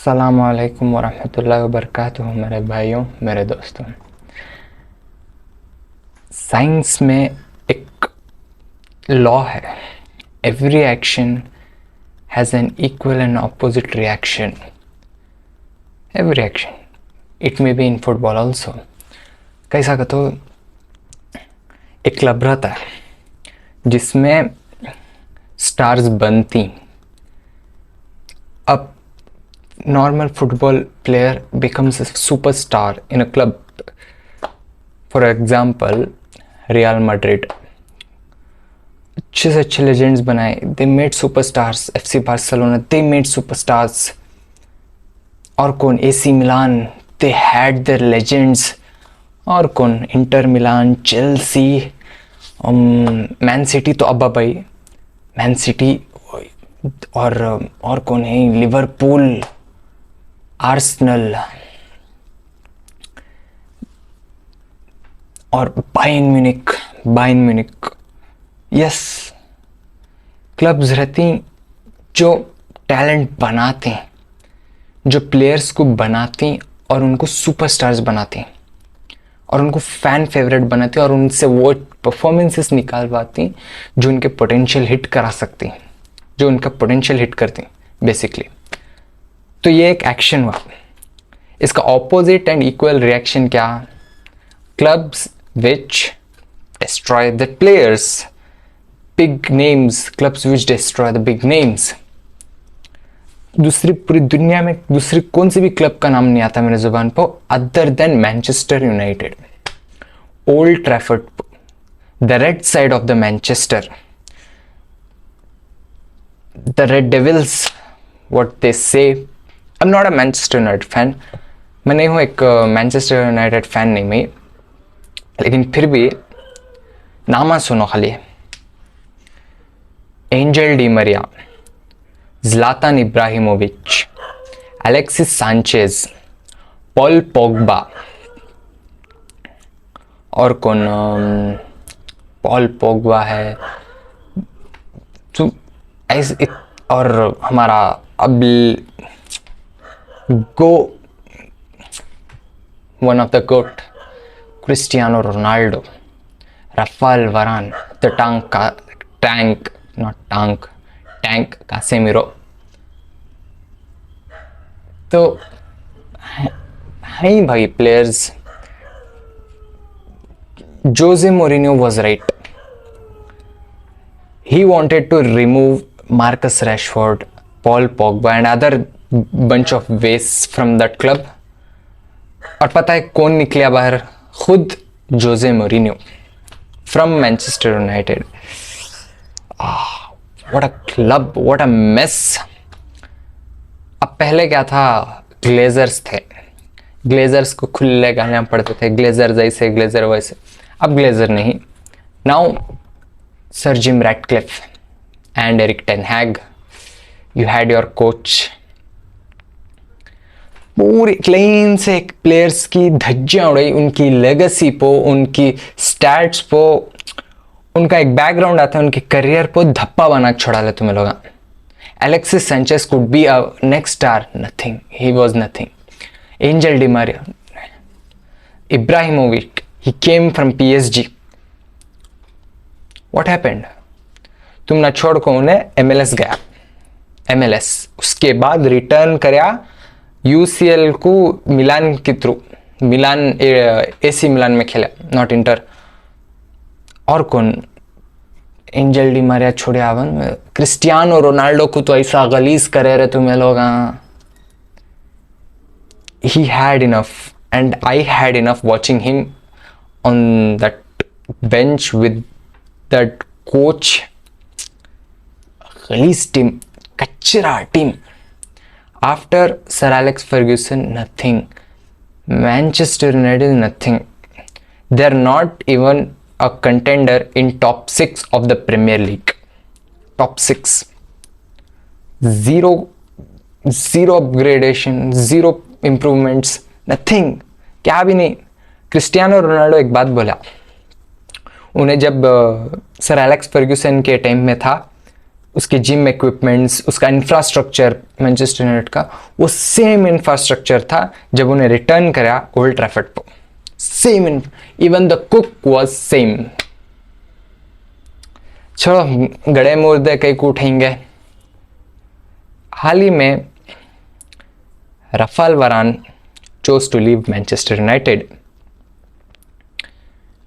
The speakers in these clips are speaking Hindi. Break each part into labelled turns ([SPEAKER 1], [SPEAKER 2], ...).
[SPEAKER 1] अस्सलामुअलैकुम वरहमतुल्लाहि वबरकातुहू मेरे भाइयों, मेरे दोस्तों। साइंस में एक लॉ है, every action has an equal and opposite reaction. Every action, it may be in football also. कैसा का तो एक क्लब रहता है जिसमें स्टार्स बनती। अब normal football player becomes a superstar in a club. For example, Real Madrid अच्छे से अच्छे लेजेंड्स बनाए, they made superstars. FC Barcelona, they made superstars. और कौन, AC Milan, they had their legends. और कौन, Inter Milan, Chelsea, man city तो अब भाई मैन सिटी, और कौन है, लिवरपूल, आर्सेनल और बायर्न म्यूनिख। यस, क्लब्स रहती जो टैलेंट बनाते हैं, जो प्लेयर्स को बनाती और उनको सुपरस्टार्स बनाती और उनको फैन फेवरेट बनाती और उनसे वो परफॉर्मेंसेस निकालवाती जो उनके पोटेंशियल हिट करा सकती, जो उनका पोटेंशियल हिट करती बेसिकली। तो ये एक एक्शन हुआ। इसका ऑपोजिट एंड इक्वल रिएक्शन क्या? Clubs which destroy the players, big names, clubs which destroy the big names. दूसरी पूरी दुनिया में दूसरी कौन सी भी क्लब का नाम नहीं आता मेरे जुबान पर other than Manchester United. Old Trafford, the red side of the Manchester, the red devils, what they say. I am not a Manchester United fan, मैं नहीं हूँ एक मैनचेस्टर यूनाइटेड फैन नहीं मैं, लेकिन फिर भी नामा सुनो खाली। Angel Di Maria, ज़्लातान Ibrahimovic, Alexis Sanchez, Paul Pogba, और कौन, पॉल पोग्बा है तो ऐसे, और हमारा अब one of the GOAT Cristiano Ronaldo, Raphael Varane, the tank Casemiro. तो है ही भाई players. Jose Mourinho was right. He wanted to remove Marcus Rashford, Paul Pogba and other bunch of wastes from that club. और पता है कौन निकला बाहर? खुद जोसे मोरिन्यो from Manchester United. What a club, what a mess. अब पहले क्या था, ग्लेजर्स थे, ग्लेजर्स को खुले गालियां पड़ते थे, ग्लेजर जैसे ग्लेजर वैसे। अब ग्लेजर नहीं, now sir Jim Ratcliffe and Eric ten Hag, you had your coach. पूरी क्लीन से एक प्लेयर्स की धज्जियां उड़ाई, उनकी लेगेसी पो, उनकी स्टैट्स पो, उनका एक बैकग्राउंड आता है, उनके करियर को धप्पा बना छोड़ा ले तुम्हें लोग। Alexis Sanchez could be a next star, nothing, he was nothing. Angel Di Maria, Ibrahimovic, he came from PSG, what happened? तुम ना छोड़ को उन्हें MLS गया, MLS उसके बाद रिटर्न करया UCL को मिलान के थ्रू, मिलान AC मिलान में खेला, नॉट इंटर। और कौन, एंजल डी मारिया छोड़े आवन, क्रिस्टियानो रोनाल्डो को तो ऐसा गलीज करे रहे तुम्हें लोग। he had enough and I had enough watching him on that bench with that coach. Galees team, kachra team. After Sir Alex Ferguson, nothing. Manchester United, nothing. They're not even a contender in top 6 of the Premier League. Top 6. Zero upgradation, zero improvements, nothing. क्या भी नहीं। क्रिस्टियानो रोनाल्डो एक बात बोला, उन्हें जब सर एलेक्स फर्ग्यूसन के टाइम में था उसके जिम इक्विपमेंट्स, उसका इंफ्रास्ट्रक्चर मैनचेस्टर यूनाइटेड का वो सेम इंफ्रास्ट्रक्चर था जब उन्हें रिटर्न करा ओल्ड ट्रैफर्ड पर। Same, even the cook was same. चलो गड़े मुर्दे कई को उठेंगे। हाल ही में Rafale वारान chose to leave Manchester United.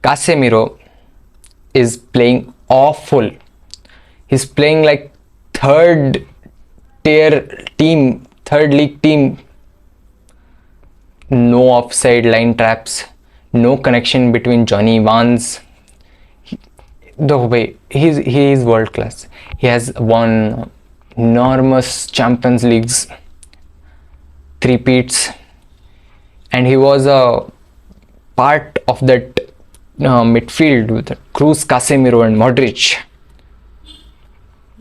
[SPEAKER 1] Casemiro is playing awful. He's playing like third tier team, third league team. No offside line traps, no connection between Johnny Evans. The way he is world class. He has won enormous Champions Leagues, three-peats, and he was a part of that midfield with Kroos, Casemiro and Modric.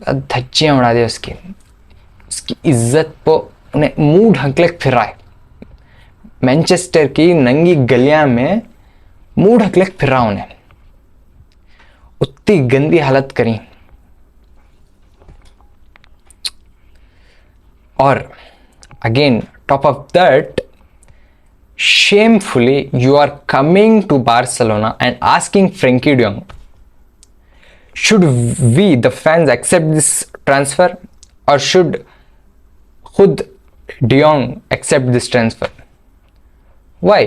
[SPEAKER 1] धज्जियां उड़ा दी उसकी इज्जत पर उन्हें मुंह ढकले फिर रहा है। मैनचेस्टर की नंगी गलियां में मुंह ढकले फिर रहा उन्हें, उतनी गंदी हालत करी। और again top of that, shamefully you are coming to Barcelona and asking Frenkie de Jong. Should we the fans accept this transfer, or should khud de Jong accept this transfer? Why?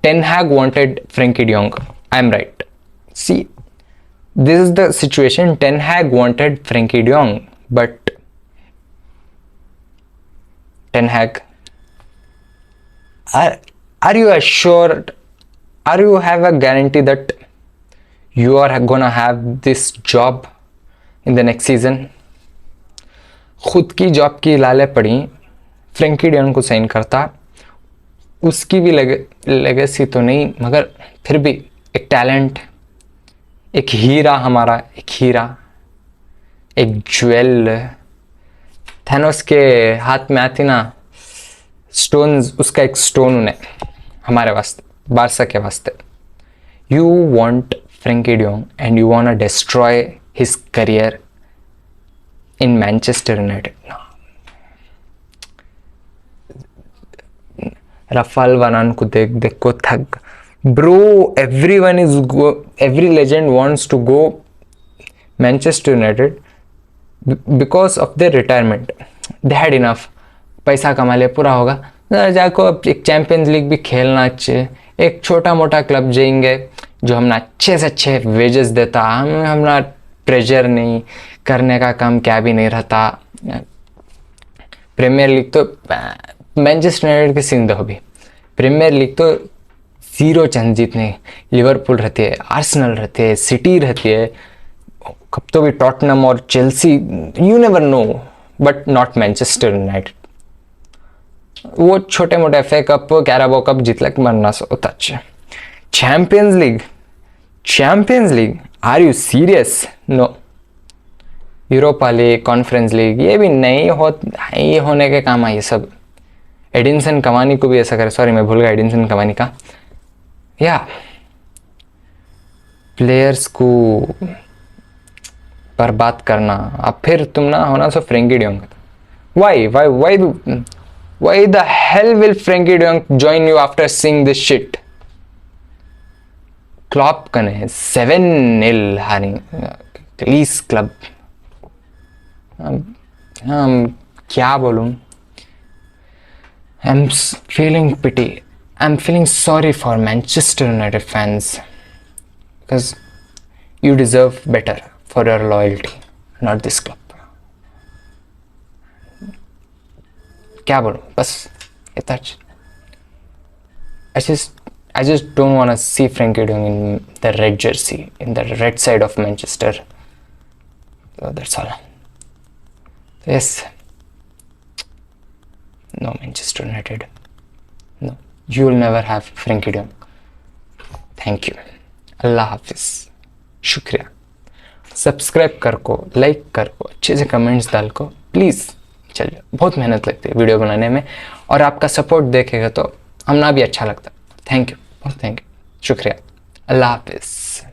[SPEAKER 1] Ten Hag wanted Frenkie de Jong. I am right. See, this is the situation. Ten Hag wanted Frenkie de Jong, but Ten Hag, are you assured, are you have a guarantee that you are gonna have this job in the next season? खुद की जॉब की लाले पड़ी, फ्रेंकी डियॉन्ग को साइन करता, उसकी भी लेगेसी तो नहीं, मगर फिर भी एक टैलेंट, एक हीरा, हमारा एक हीरा, एक ज्वेल। थैनोस के हाथ में आती ना स्टोन्स, उसका एक स्टोन उन्हें हमारे वास्ते, बारसा के वास्ते। You want Frenkie de Jong and you want to destroy his career in Manchester United. No. Raphael Varane को देख को थक bro, every legend wants to go Manchester United because of their retirement. They had enough, पैसा कमा ले पूरा होगा, जाको एक चैंपियंस लीग भी खेलना अच्छे, एक छोटा मोटा क्लब जाएंगे जो हमने अच्छे से अच्छे वेजेस देता, हमना प्रेशर नहीं करने का काम क्या भी नहीं रहता। प्रीमियर लीग तो मैनचेस्टर यूनाइटेड की सिंध हो भी, प्रीमियर लीग तो जीरो चांस जीतने। लिवरपूल रहती है, आर्सेनल रहती है, सिटी रहती है, कब तो भी टॉटनम और Chelsea, you never know, but not Manchester United. वो छोटे मोटे एफए कप, कैराबो कप जीतलक मरना होता अच्छे। Champions League, are you serious? No. Europa League, Conference League, ये भी नहीं ये होने के काम है ये सब। एडिनसन कवानी को भी ऐसा करे, सॉरी मैं भूल गया एडिनसन कवानी का। या प्लेयर्स को बर्बाद करना, अब फिर तुम ना होना सो Frankie de Jong। Why the hell will Frenkie de Jong join you after seeing this shit? Klopp कने 7-0 हारी लीज क्लब। क्या बोलूं, I'm feeling pity, I'm feeling sorry for Manchester United fans, because you deserve better for your loyalty, not this club. क्या बोलूं, बस इतना। I just don't want to see Frenkie de Jong in the red jersey, in the red side of Manchester. So that's all. Yes. No Manchester United. No. You will never have Frenkie de Jong. Thank you. अल्लाह हाफिज। शुक्रिया। सब्सक्राइब कर को, लाइक कर को, अच्छे से कमेंट्स डाल को प्लीज़। चलिए, बहुत मेहनत लगती है वीडियो बनाने में, और आपका सपोर्ट देखेगा तो हमना भी अच्छा लगता है। थैंक यू, बहुत थैंक यू, शुक्रिया। अल्लाह हाफिज़।